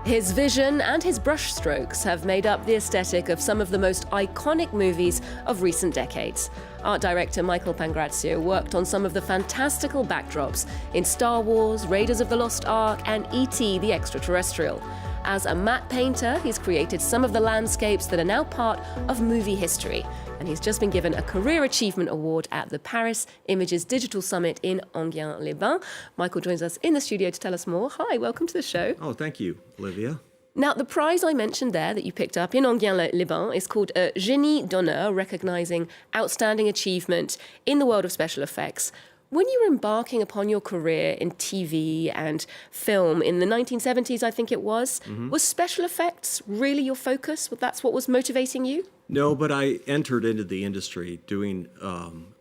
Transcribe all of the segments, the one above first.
His vision and his brushstrokes have made up the aesthetic of some of the most iconic movies of recent decades. Art director Michael Pangrazio worked on some of the fantastical backdrops in Star Wars, Raiders of the Lost Ark, and E.T. the Extra-Terrestrial. As a matte painter, he's created some of the landscapes that are now part of movie history. And he's just been given a Career Achievement Award at the Paris Images Digital Summit in Enghien-les-Bains. Michael joins us in the studio to tell us more. Hi, welcome to the show. Oh, thank you, Olivia. Now, the prize I mentioned there that you picked up in Enghien-les-Bains is called a Génie d'honneur, recognising outstanding achievement in the world of special effects. When you were embarking upon your career in TV and film in the 1970s, I think it was special effects really your focus? That's what was motivating you? No, but I entered into the industry doing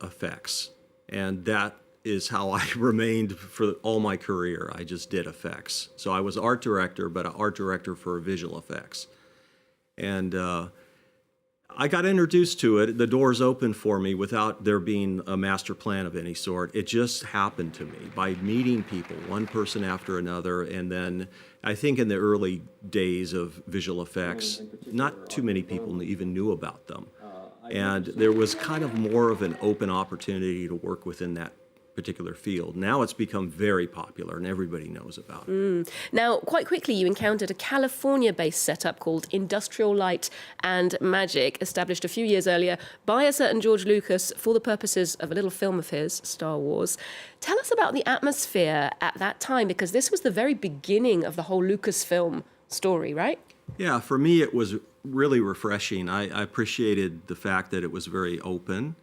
effects, and that is how I remained for all my career. I just did effects. So I was art director, but an art director for visual effects. And I got introduced to it. The doors opened for me without there being a master plan of any sort. It just happened to me by meeting people, one person after another. And then I think in the early days of visual effects, not too many people even knew about them. And there was kind of more of an open opportunity to work within that particular field. Now it's become very popular and everybody knows about it. Now, quite quickly, you encountered a California-based setup called Industrial Light and Magic, established a few years earlier by a certain George Lucas for the purposes of a little film of his, Star Wars. Tell us about the atmosphere at that time, because this was the very beginning of the whole Lucasfilm story, right? Yeah, for me it was really refreshing. I appreciated the fact that it was very open.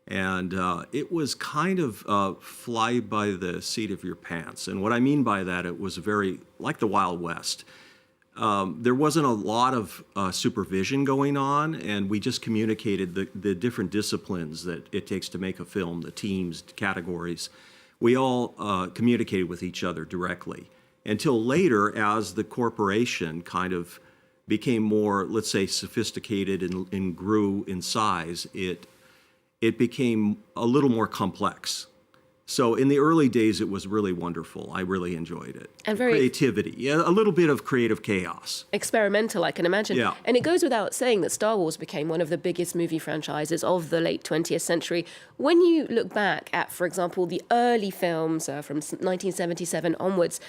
And it was kind of fly by the seat of your pants. And what I mean by that, it was very like the Wild West. There wasn't a lot of supervision going on, and we just communicated the different disciplines that it takes to make a film, the teams, categories. We all communicated with each other directly. Until later, as the corporation kind of became more, let's say, sophisticated and grew in size, it became a little more complex. So in the early days, it was really wonderful. I really enjoyed it. And very creativity, yeah, a little bit of creative chaos. Experimental, I can imagine. Yeah. And it goes without saying that Star Wars became one of the biggest movie franchises of the late 20th century. When you look back at, for example, the early films from 1977 onwards,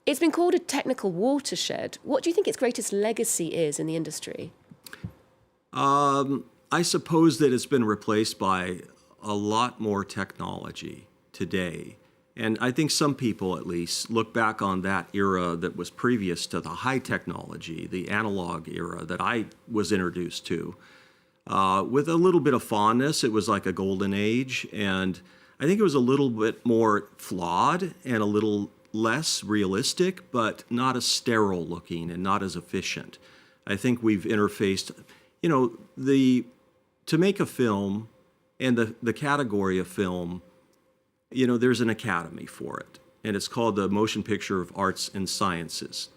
it's been called a technical watershed. What do you think its greatest legacy is in the industry? I suppose that it's been replaced by a lot more technology today. And I think some people, at least, look back on that era that was previous to the high technology, the analog era that I was introduced to, with a little bit of fondness. It was like a golden age. And I think it was a little bit more flawed and a little less realistic, but not as sterile looking and not as efficient. I think we've interfaced, to make a film and the category of film, there's an academy for it. And it's called the Motion Picture of Arts and Sciences.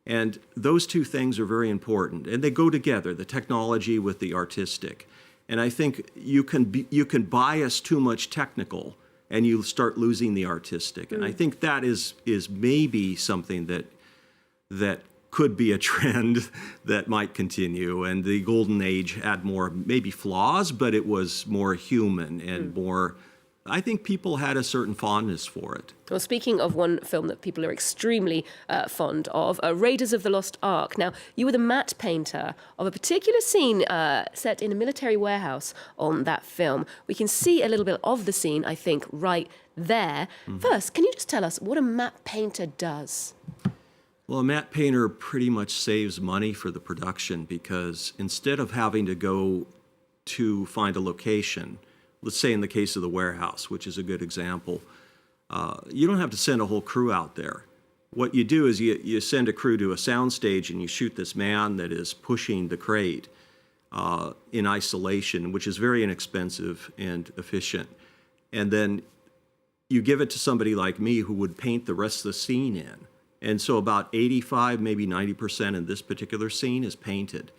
And those two things are very important. And they go together, the technology with the artistic. And I think you can bias too much technical and you start losing the artistic. And I think that is maybe something that could be a trend that might continue. And the golden age had more maybe flaws, but it was more human and more, I think people had a certain fondness for it. Well, speaking of one film that people are extremely fond of, Raiders of the Lost Ark. Now, you were the matte painter of a particular scene set in a military warehouse on that film. We can see a little bit of the scene, I think, right there. First, can you just tell us what a matte painter does? Well, a matte painter pretty much saves money for the production because instead of having to go to find a location, let's say in the case of the warehouse, which is a good example, you don't have to send a whole crew out there. What you do is you send a crew to a soundstage and you shoot this man that is pushing the crate in isolation, which is very inexpensive and efficient. And then you give it to somebody like me who would paint the rest of the scene in. And so about 85, maybe 90% in this particular scene is painted.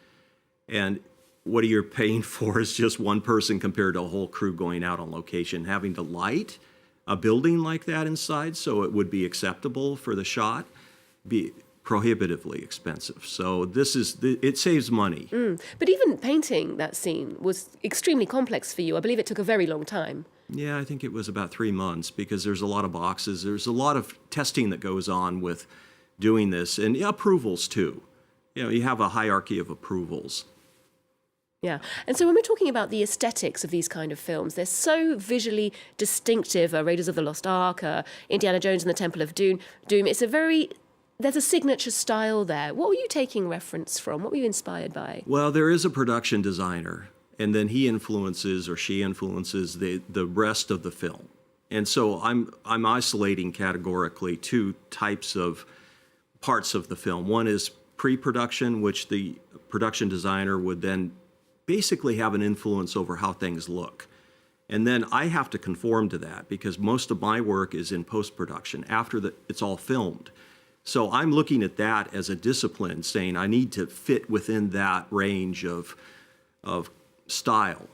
And what you're paying for is just one person compared to a whole crew going out on location, having to light a building like that inside so it would be acceptable for the shot. prohibitively expensive. So it saves money. But even painting that scene was extremely complex for you. I believe it took a very long time. Yeah, I think it was about 3 months because there's a lot of boxes. There's a lot of testing that goes on with doing this, and approvals too. You have a hierarchy of approvals. Yeah. And so when we're talking about the aesthetics of these kind of films, they're so visually distinctive. Raiders of the Lost Ark, Indiana Jones and the Temple of Doom. There's a signature style there. What were you taking reference from? What were you inspired by? Well, there is a production designer, and then he influences or she influences the rest of the film. And so I'm isolating categorically 2 types of parts of the film. One is pre-production, which the production designer would then basically have an influence over how things look. And then I have to conform to that because most of my work is in post-production after it's all filmed. So I'm looking at that as a discipline, saying I need to fit within that range of style.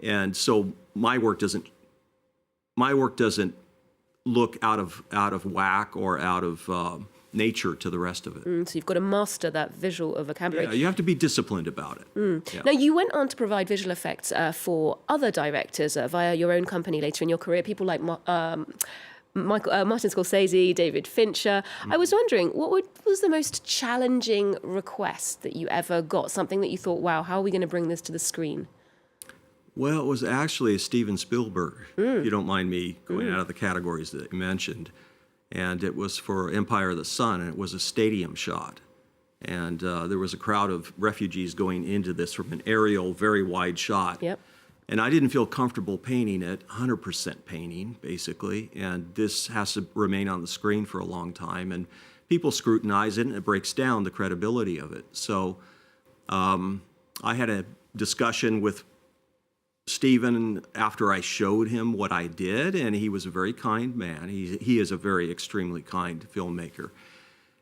And so my work doesn't look out of whack or out of nature to the rest of it. So you've got to master that visual vocabulary. Yeah, you have to be disciplined about it. Yeah. Now, you went on to provide visual effects for other directors via your own company later in your career, people like Martin Scorsese, David Fincher. I was wondering, what was the most challenging request that you ever got? Something that you thought, wow, how are we going to bring this to the screen? Well, it was actually Steven Spielberg, if you don't mind me going out of the categories that you mentioned. And it was for Empire of the Sun, and it was a stadium shot. And there was a crowd of refugees going into this from an aerial, very wide shot. Yep. And I didn't feel comfortable painting it, 100% painting, basically. And this has to remain on the screen for a long time. And people scrutinize it, and it breaks down the credibility of it. So I had a discussion with Steven after I showed him what I did, and he was a very kind man. He is a very extremely kind filmmaker.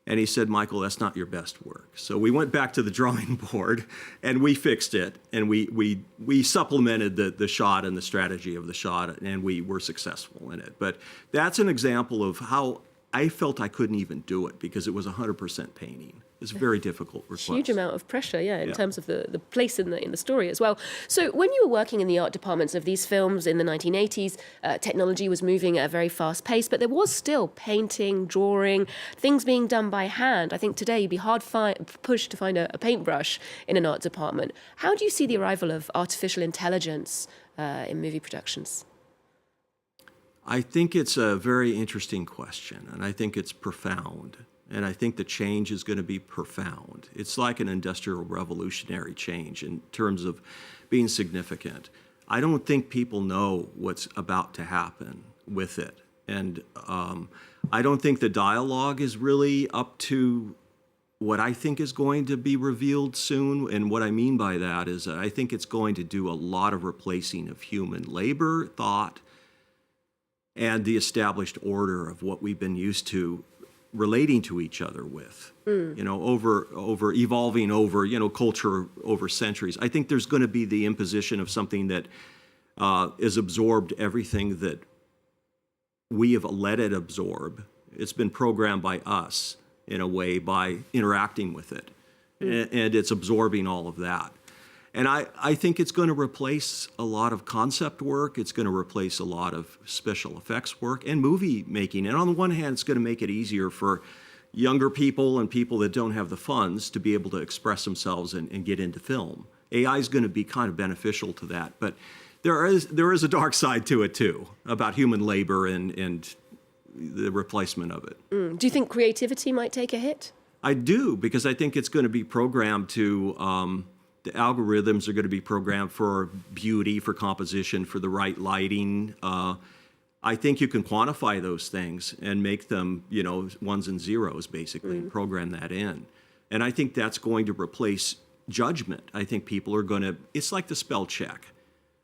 And he said, Michael, that's not your best work. So we went back to the drawing board and we fixed it, and we supplemented the shot and the strategy of the shot, and we were successful in it. But that's an example of how I felt I couldn't even do it because it was 100% painting. It's a very difficult request. Huge amount of pressure, in terms of the place in the story as well. So when you were working in the art departments of these films in the 1980s, technology was moving at a very fast pace, but there was still painting, drawing, things being done by hand. I think today you'd be hard pushed to find a paintbrush in an art department. How do you see the arrival of artificial intelligence in movie productions? I think it's a very interesting question, and I think it's profound. And I think the change is going to be profound. It's like an industrial revolutionary change in terms of being significant. I don't think people know what's about to happen with it. And I don't think the dialogue is really up to what I think is going to be revealed soon. And what I mean by that is that I think it's going to do a lot of replacing of human labor, thought, and the established order of what we've been used to relating to each other with, over evolving over, culture over centuries. I think there's going to be the imposition of something that is absorbed everything that we have let it absorb. It's been programmed by us in a way by interacting with it, and it's absorbing all of that. And I think it's going to replace a lot of concept work. It's going to replace a lot of special effects work and movie making. And on the one hand, it's going to make it easier for younger people and people that don't have the funds to be able to express themselves and get into film. AI is going to be kind of beneficial to that. But there is a dark side to it, too, about human labor and the replacement of it. Do you think creativity might take a hit? I do, because I think it's going to be programmed to... the algorithms are going to be programmed for beauty, for composition, for the right lighting. I think you can quantify those things and make them, ones and zeros, basically, and program that in. And I think that's going to replace judgment. I think people are going to, it's like the spell check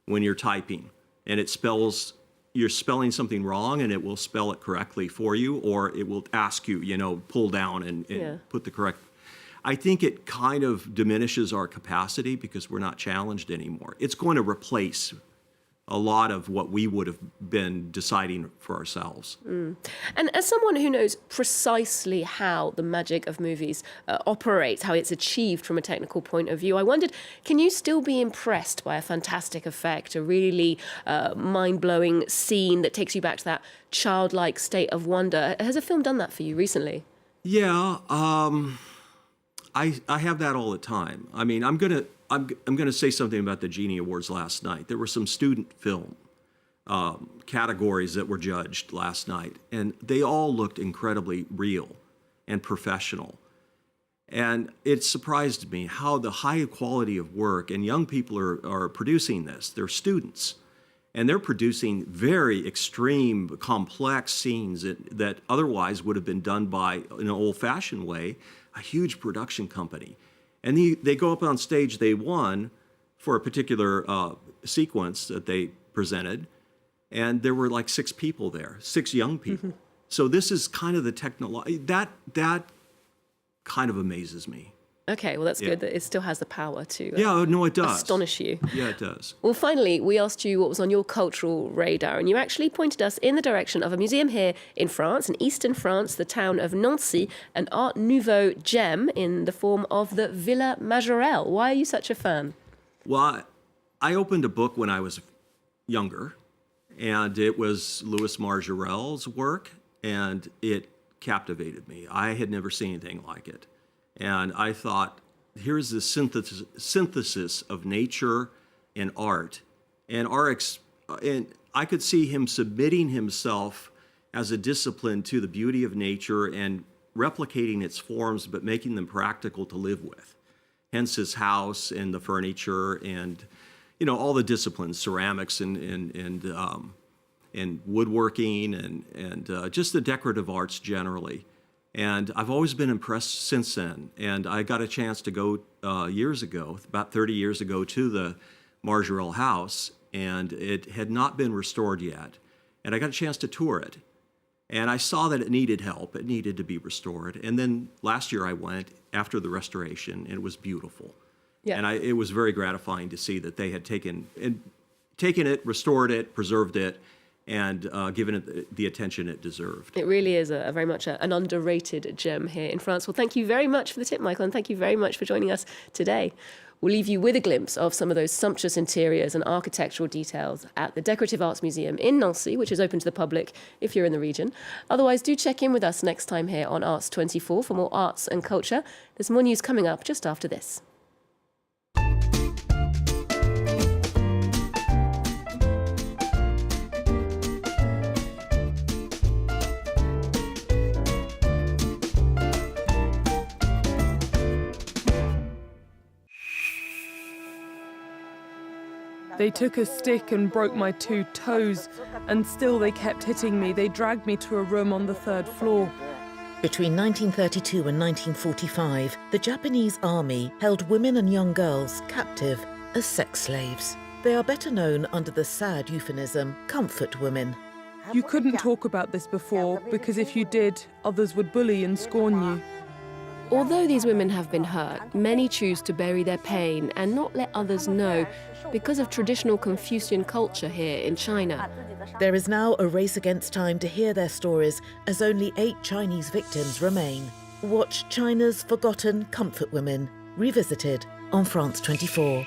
when you're typing, and you're spelling something wrong, and it will spell it correctly for you, or it will ask you, pull down and put the correct. I think it kind of diminishes our capacity because we're not challenged anymore. It's going to replace a lot of what we would have been deciding for ourselves. And as someone who knows precisely how the magic of movies operates, how it's achieved from a technical point of view, I wondered, can you still be impressed by a fantastic effect, a really mind-blowing scene that takes you back to that childlike state of wonder? Has a film done that for you recently? Yeah, I have that all the time. I mean, I'm gonna say something about the Génie Awards last night. There were some student film categories that were judged last night, and they all looked incredibly real and professional. And it surprised me how the high quality of work, and young people are producing this. They're students, and they're producing very extreme, complex scenes that otherwise would have been done by, in an old-fashioned way, a huge production company. And they go up on stage, they won for a particular sequence that they presented, and there were like 6 people there, 6 young people. So this is kind of the technology, that kind of amazes me. Okay, well, that's good that it still has the power to it does. astonish you. Yeah, it does. Well, finally, we asked you what was on your cultural radar, and you actually pointed us in the direction of a museum here in France, in eastern France, the town of Nancy, an Art Nouveau gem in the form of the Villa Majorelle. Why are you such a fan? Well, I opened a book when I was younger, and it was Louis Majorelle's work, and it captivated me. I had never seen anything like it. And I thought, here's the synthesis of nature and art. And I could see him submitting himself as a discipline to the beauty of nature and replicating its forms, but making them practical to live with. Hence his house and the furniture and, all the disciplines, ceramics and woodworking and just the decorative arts generally. And I've always been impressed since then. And I got a chance to go years ago, about 30 years ago, to the Majorelle house, and it had not been restored yet. And I got a chance to tour it. And I saw that it needed help. It needed to be restored. And then last year I went after the restoration, and it was beautiful. Yeah. And it was very gratifying to see that they had taken it, restored it, preserved it, and given it the attention it deserved. It really is a very much an underrated gem here in France. Well, thank you very much for the tip, Michael, and thank you very much for joining us today. We'll leave you with a glimpse of some of those sumptuous interiors and architectural details at the Decorative Arts Museum in Nancy, which is open to the public if you're in the region. Otherwise, do check in with us next time here on Arts 24 for more arts and culture. There's more news coming up just after this. They took a stick and broke my 2 toes, and still they kept hitting me. They dragged me to a room on the 3rd floor. Between 1932 and 1945, the Japanese army held women and young girls captive as sex slaves. They are better known under the sad euphemism comfort women. You couldn't talk about this before, because if you did, others would bully and scorn you. Although these women have been hurt, many choose to bury their pain and not let others know because of traditional Confucian culture here in China. There is now a race against time to hear their stories, as only 8 Chinese victims remain. Watch China's Forgotten Comfort Women, revisited on France 24.